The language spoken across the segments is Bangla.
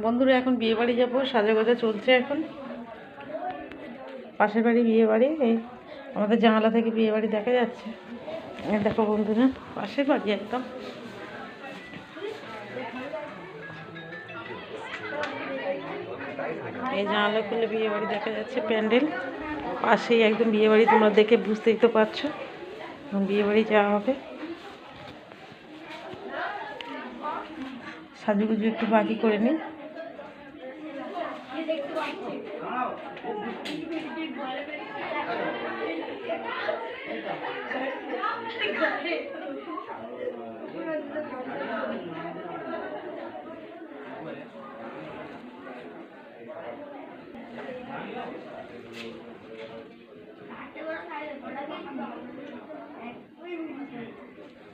বন্ধুরা এখন বিয়ে বাড়ি যাবো, সাজাগোজা চলছে এখন। পাশের বাড়ি বিয়ে বাড়ি, এই আমাদের জানালা থেকে বিয়ে বাড়ি দেখা যাচ্ছে। দেখো বন্ধুরা, পাশের বাড়ি একদম। এই জানালা খুললে বিয়ে বাড়ি দেখা যাচ্ছে, প্যান্ডেল পাশেই একদম বিয়ে বাড়ি। তোমরা দেখে বুঝতেই তো পারছো বিয়ে বাড়ি যাওয়া হবে। সাজুগুজু একটু বাকি করে নিই।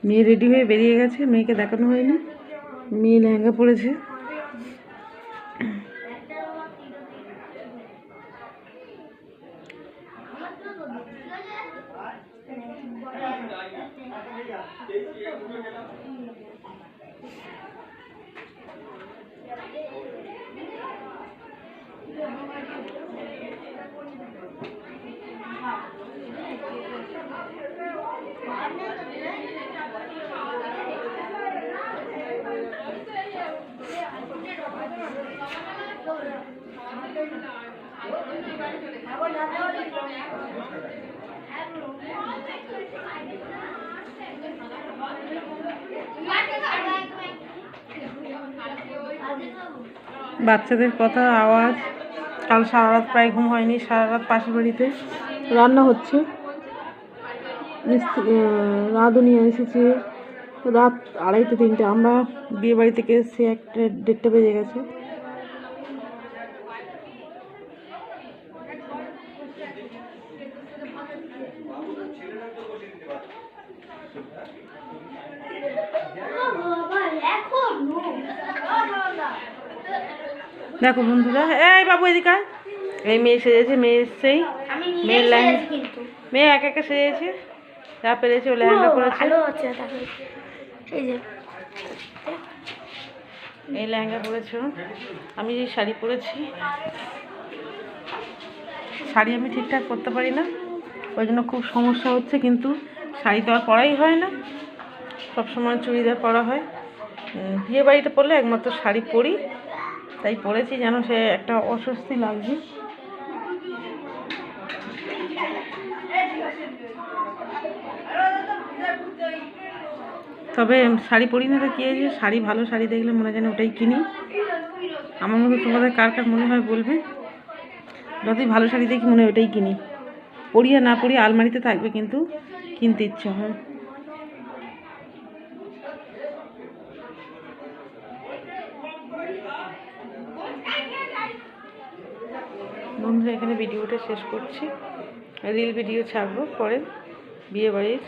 মেয়ে রেডি হয়ে বেরিয়ে গেছে, মেয়েকে দেখানো হয়নি। মেয়ে লেহেঙ্গা পরেছে। বাচ্চাদের কথা, আওয়াজ। কাল সারা রাত প্রায় ঘুম হয়নি, সারা রাত পাশের বাড়িতে রান্না হচ্ছে। রাঁধুনি এসেছে রাত 2:30-3টে। আমরা বিয়ে বাড়ি থেকে এসেছি 1-1:30 বেজে গেছে। দেখো বন্ধুরা, এই বাবু এদিকে। এই মেয়ে সেজেছে, মেয়ে এসছেই। মেয়ের লেহেঙ্গা, মেয়ে একা একা সেজেছে, যা পেরেছে ও লেহেঙ্গা পরেছে। এই লেহেঙ্গা পরেছে, আমি যে শাড়ি পরেছি। শাড়ি আমি ঠিকঠাক পরতে পারি না, ওই জন্য খুব সমস্যা হচ্ছে। কিন্তু শাড়ি তো আর পরাই হয় না, সবসময় চুড়িদার পরা হয়। বিয়ে বাড়িতে পরলে একমাত্র শাড়ি পরি, তাই পরেছি, যেন সে একটা অস্বস্তি লাগছে। তবে শাড়ি পরি না তো কী হয়েছে, শাড়ি ভালো শাড়ি দেখলে মনে হয় যেন ওটাই কিনি। আমার মতো তোমাদের কার কার মনে হয় বলবে। যতই ভালো শাড়ি দেখি মনে হয় ওটাই কিনি। পরি আর না পরি আলমারিতে থাকবে, কিন্তু কিনতে ইচ্ছে হয়। বন্ধুরা, এখানে ভিডিওটা শেষ করছি। রিল ভিডিও ছাড়বো পরে বিয়ে বাড়ির।